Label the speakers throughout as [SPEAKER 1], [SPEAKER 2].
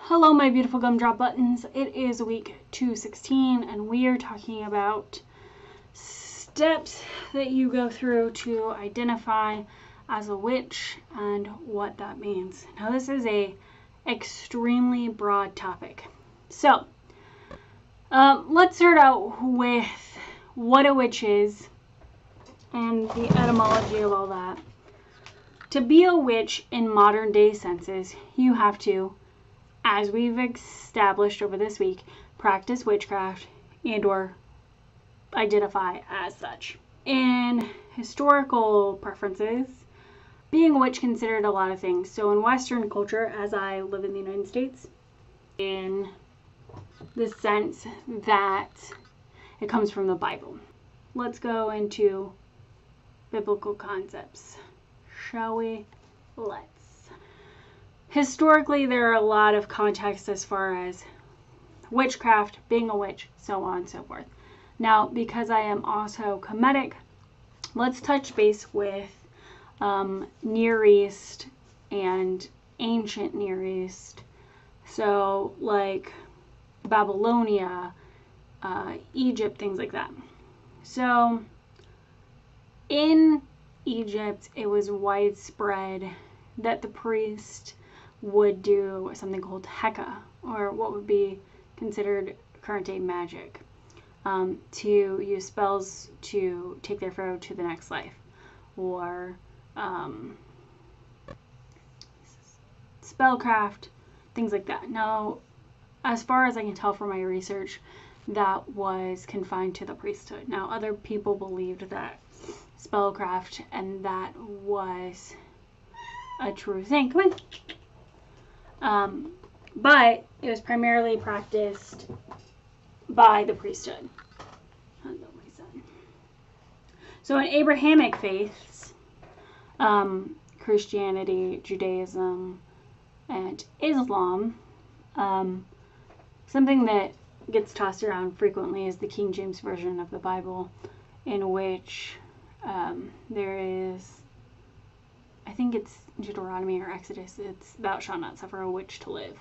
[SPEAKER 1] Hello my beautiful gumdrop buttons. It is week 216 and we are talking about steps that you go through to identify as a witch and what that means. Now this is a extremely broad topic. So let's start out with what a witch is and the etymology of all that. To be a witch in modern day senses, you have to, as we've established over this week, practice witchcraft and/or identify as such. In historical preferences, being a witch considered a lot of things. So in Western culture, as I live in the United States, in the sense that it comes from the Bible. Let's go into biblical concepts, shall we? Let's. Historically, there are a lot of contexts as far as witchcraft, being a witch, so on and so forth. Now, because I am also comedic, let's touch base with Near East and ancient Near East. So, like Babylonia, Egypt, things like that. So, in Egypt, it was widespread that the priest would do something called Heka, or what would be considered current day magic, to use spells to take their foe to the next life, or spellcraft, things like that. Now, as far as I can tell from my research, that was confined to the priesthood. Now, other people believed that spellcraft and that was a true thing. Come on. But it was primarily practiced by the priesthood. So in Abrahamic faiths, Christianity, Judaism, and Islam, something that gets tossed around frequently is the King James Version of the Bible, in which there is, I think it's Deuteronomy or Exodus, it's thou shalt not suffer a witch to live.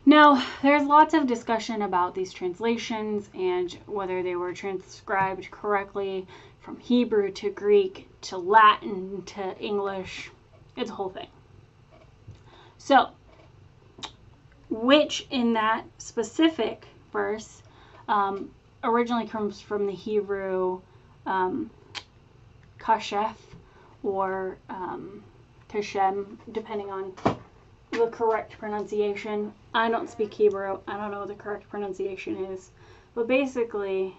[SPEAKER 1] Now, there's lots of discussion about these translations and whether they were transcribed correctly from Hebrew to Greek to Latin to English. It's a whole thing. So, witch in that specific verse originally comes from the Hebrew kashef or kashem, depending on the correct pronunciation. I don't speak Hebrew. I don't know what the correct pronunciation is. But basically,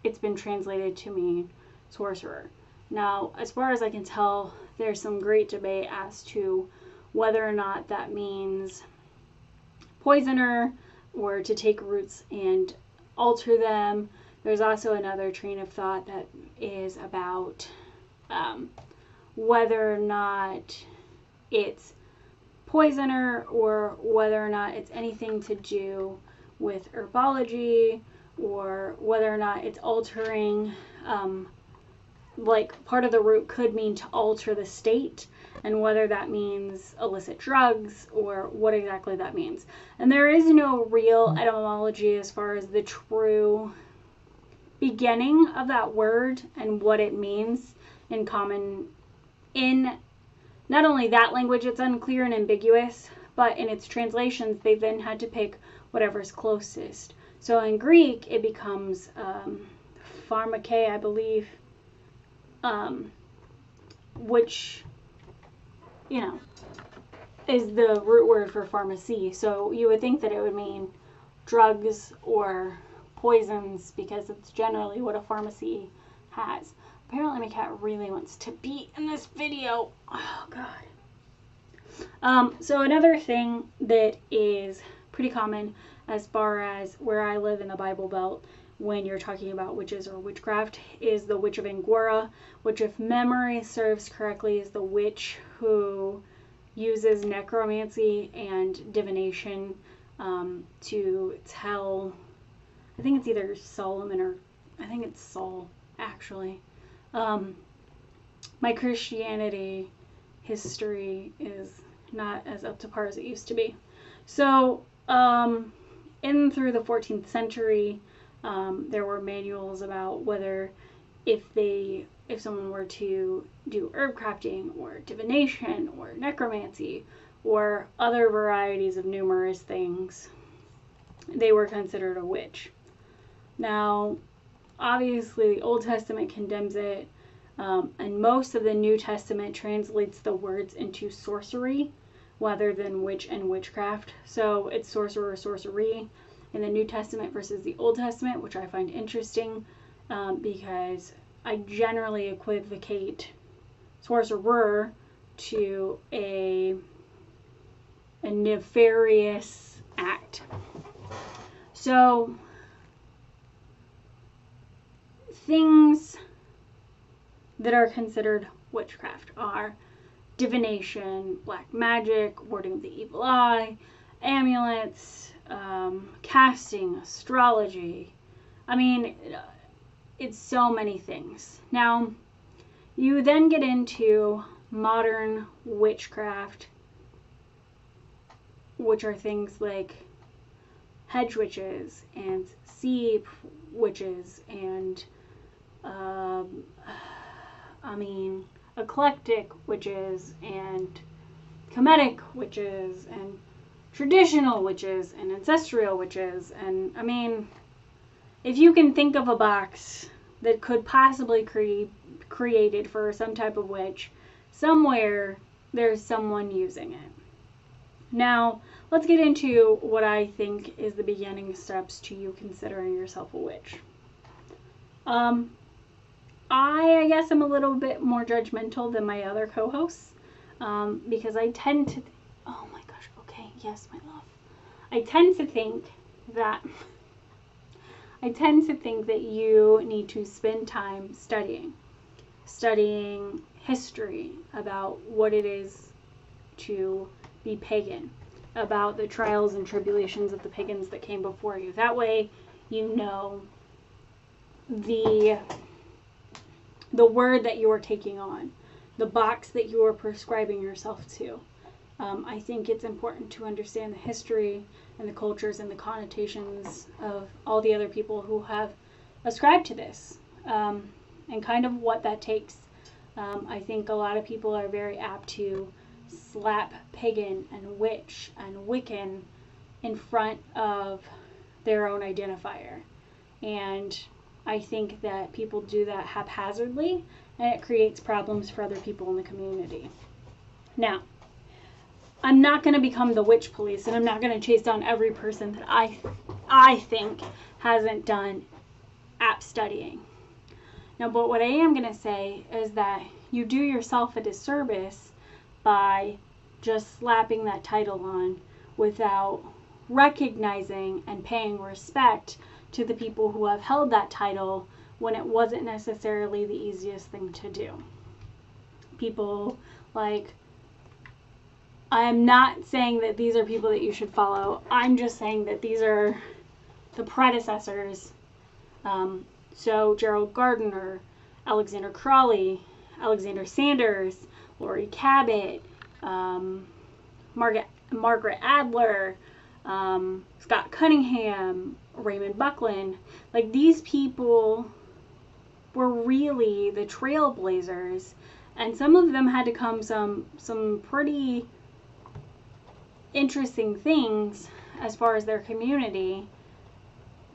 [SPEAKER 1] it's been translated to mean sorcerer. Now, as far as I can tell, there's some great debate as to whether or not that means poisoner or to take roots and alter them. There's also another train of thought that is about whether or not it's poisoner or whether or not it's anything to do with herbology, or whether or not it's altering, like part of the root could mean to alter the state, and whether that means illicit drugs or what exactly that means. And there is no real etymology as far as the true beginning of that word and what it means in common. In not only that language, it's unclear and ambiguous, but in its translations, they then had to pick whatever's closest. So in Greek, it becomes pharmakeia, I believe, which, you know, is the root word for pharmacy. So you would think that it would mean drugs or poisons, because it's generally what a pharmacy has. Apparently my cat really wants to be in this video. Oh God. So another thing that is pretty common as far as where I live in the Bible Belt when you're talking about witches or witchcraft is the Witch of Angora, which, if memory serves correctly, is the witch who uses necromancy and divination to tell, I think it's either Solomon or I think it's Saul, actually. My Christianity history is not as up to par as it used to be. So, in through the 14th century, there were manuals about whether if someone were to do herb crafting or divination or necromancy or other varieties of numerous things, they were considered a witch. Now, obviously, the Old Testament condemns it, and most of the New Testament translates the words into sorcery rather than witch and witchcraft. So it's sorcerer or sorcery in the New Testament versus the Old Testament, which I find interesting because I generally equivocate sorcerer to a nefarious act. So things that are considered witchcraft are divination, black magic, warding of the evil eye, amulets, casting, astrology. I mean, it's so many things. Now, you then get into modern witchcraft, which are things like hedge witches and sea witches and eclectic witches and Kemetic witches and traditional witches and ancestral witches. And I mean, if you can think of a box that could possibly created for some type of witch, somewhere there's someone using it. Now, let's get into what I think is the beginning steps to you considering yourself a witch. I guess I'm a little bit more judgmental than my other co-hosts because I tend to, oh my gosh, okay, yes, my love. I tend to think that you need to spend time studying history about what it is to be pagan, about the trials and tribulations of the pagans that came before you. That way you know the word that you are taking on, the box that you are prescribing yourself to. I think it's important to understand the history and the cultures and the connotations of all the other people who have ascribed to this, and kind of what that takes. I think a lot of people are very apt to slap pagan and witch and Wiccan in front of their own identifier. And I think that people do that haphazardly, and it creates problems for other people in the community. Now, I'm not going to become the witch police, and I'm not going to chase down every person that I think hasn't done app studying. Now, but what I am going to say is that you do yourself a disservice by just slapping that title on without recognizing and paying respect to the people who have held that title when it wasn't necessarily the easiest thing to do. People like, I am not saying that these are people that you should follow. I'm just saying that these are the predecessors. So Gerald Gardner, Alexander Crawley, Alexander Sanders, Laurie Cabot, Margaret Adler, Scott Cunningham, Raymond Buckland. Like, these people were really the trailblazers, and some of them had to come some pretty interesting things as far as their community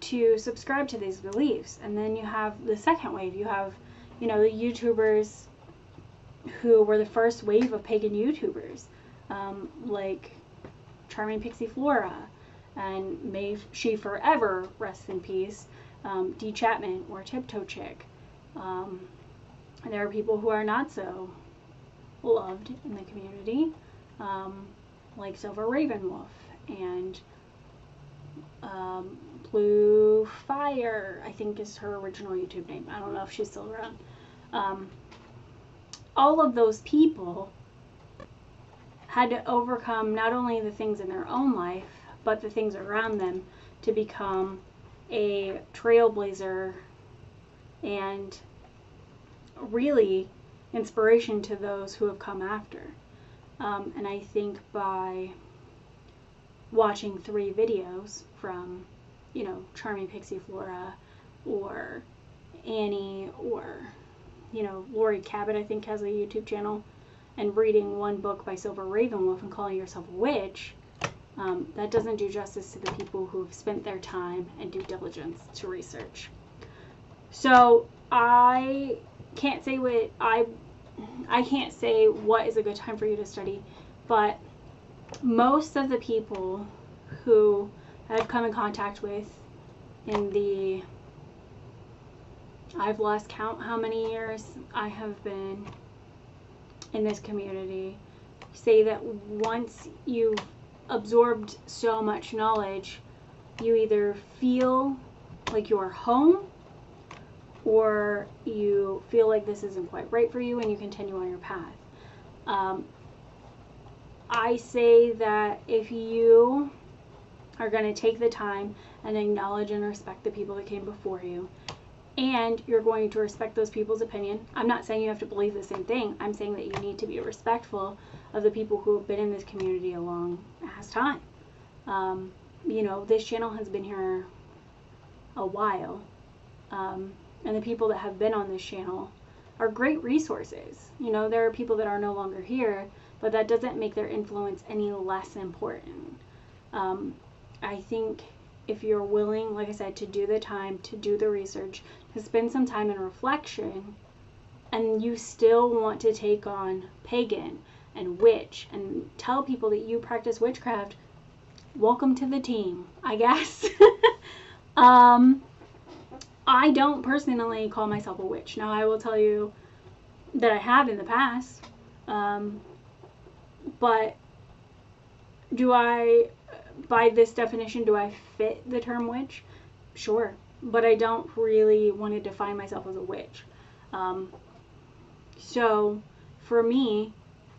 [SPEAKER 1] to subscribe to these beliefs. And then you have the second wave. You have, the YouTubers who were the first wave of pagan YouTubers, like Charming Pixie Flora, and may she forever rest in peace, Dee Chapman or Tiptoe Chick. And there are people who are not so loved in the community, like Silver Ravenwolf and Blue Fire, I think is her original YouTube name. I don't know if she's still around. All of those people had to overcome not only the things in their own life, but the things around them to become a trailblazer and really inspiration to those who have come after. And I think by watching 3 videos from, you know, Charming Pixie Flora or Annie or, you know, Lori Cabot, I think, has a YouTube channel, and reading 1 book by Silver Ravenwolf and calling yourself a witch, that doesn't do justice to the people who have spent their time and due diligence to research. So I can't say what is a good time for you to study, but most of the people who I've come in contact with in the, I've lost count how many years I have been in this community, say that once you've absorbed so much knowledge, you either feel like you're home, or you feel like this isn't quite right for you and you continue on your path. I say that if you are going to take the time and acknowledge and respect the people that came before you, and you're going to respect those people's opinion. I'm not saying you have to believe the same thing. I'm saying that you need to be respectful of the people who have been in this community a long ass time. You know, this channel has been here a while, and the people that have been on this channel are great resources. You know, there are people that are no longer here, but that doesn't make their influence any less important. I think if you're willing, like I said, to do the time, to do the research, to spend some time in reflection, and you still want to take on Pagan and Witch and tell people that you practice witchcraft, welcome to the team, I guess. I don't personally call myself a witch. Now, I will tell you that I have in the past, but do I, by this definition, do I fit the term witch? Sure, but I don't really want to define myself as a witch. So for me,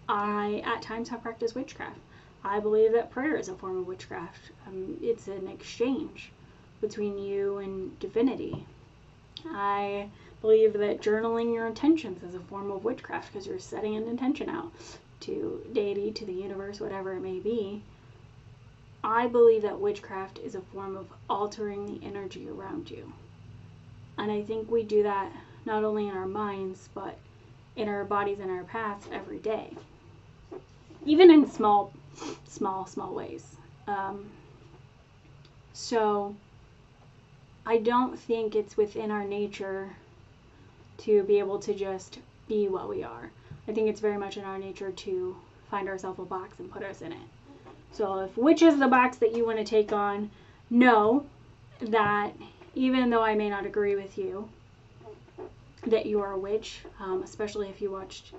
[SPEAKER 1] I at times have practiced witchcraft. I believe that prayer is a form of witchcraft. It's an exchange between you and divinity. I believe that journaling your intentions is a form of witchcraft because you're setting an intention out to deity, to the universe, whatever it may be. I believe that witchcraft is a form of altering the energy around you. And I think we do that not only in our minds, but in our bodies and our paths every day. Even in small ways. So I don't think it's within our nature to be able to just be what we are. I think it's very much in our nature to find ourselves a box and put us in it. So if witch is the box that you want to take on, know that even though I may not agree with you that you are a witch, especially if you watched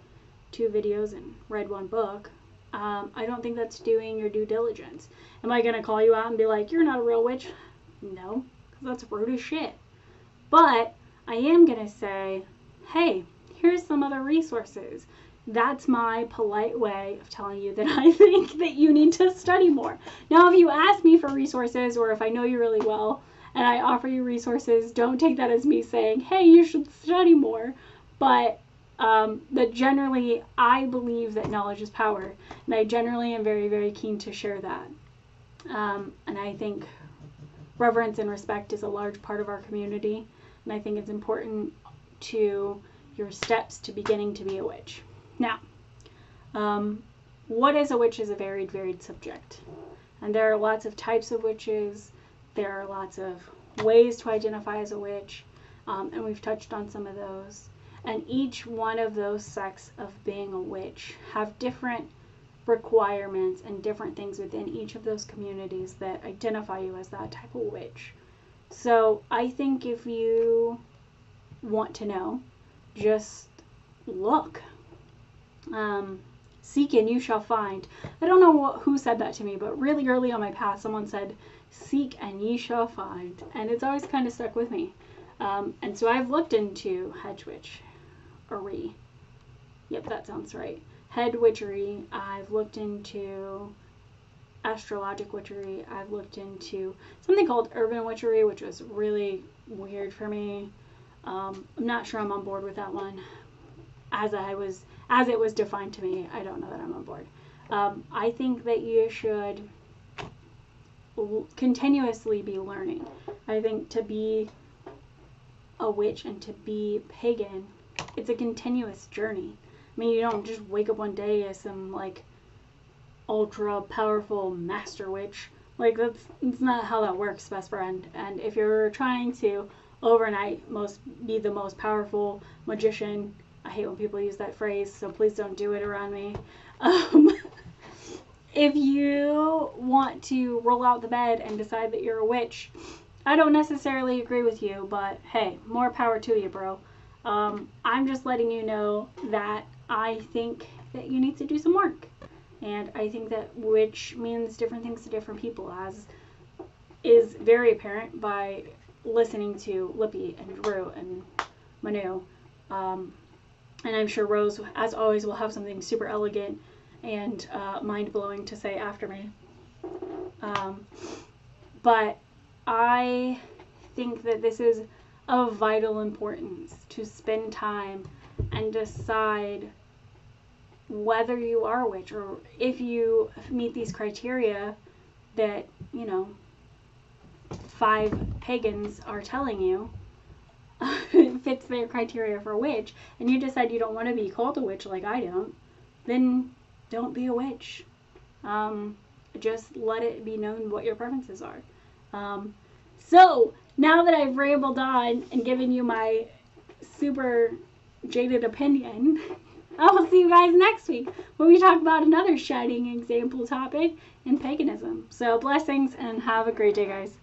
[SPEAKER 1] 2 videos and read 1 book, I don't think that's doing your due diligence. Am I going to call you out and be like, you're not a real witch? No, because that's rude as shit. But I am going to say, hey, here's some other resources. That's my polite way of telling you that I think that you need to study more. Now, if you ask me for resources, or if I know you really well and I offer you resources, don't take that as me saying, hey, you should study more. But that generally, I believe that knowledge is power, and I generally am very, very keen to share that. And I think reverence and respect is a large part of our community, and I think it's important to your steps to beginning to be a witch. Now, what is a witch is a varied subject, and there are lots of types of witches. There are lots of ways to identify as a witch, and we've touched on some of those. And each one of those sects of being a witch have different requirements and different things within each of those communities that identify you as that type of witch. So I think if you want to know, just look. Seek and you shall find. I don't know who said that to me, but really early on my path, someone said, seek and ye shall find. And it's always kind of stuck with me. And so I've looked into hedge witchery. Yep, that sounds right. Head witchery. I've looked into astrologic witchery. I've looked into something called urban witchery, which was really weird for me. I'm not sure I'm on board with that one. As it was defined to me, I don't know that I'm on board. I think that you should continuously be learning. I think to be a witch and to be pagan, it's a continuous journey. I mean, you don't just wake up one day as some like ultra powerful master witch. Like it's not how that works, best friend. And if you're trying to overnight be the most powerful magician, I hate when people use that phrase, so please don't do it around me. If you want to roll out the bed and decide that you're a witch, I don't necessarily agree with you, but hey, more power to you, bro. I'm just letting you know that I think that you need to do some work. And I think that witch means different things to different people, as is very apparent by listening to Lippy and Drew and Manu. And I'm sure Rose, as always, will have something super elegant and mind-blowing to say after me. But I think that this is of vital importance to spend time and decide whether you are a witch, or if you meet these criteria that, 5 pagans are telling you fits their criteria for a witch, and you decide you don't want to be called a witch like I don't, then don't be a witch. Just let it be known what your preferences are. So now that I've rambled on and given you my super jaded opinion, I will see you guys next week when we talk about another shining example topic in paganism. So blessings and have a great day, guys.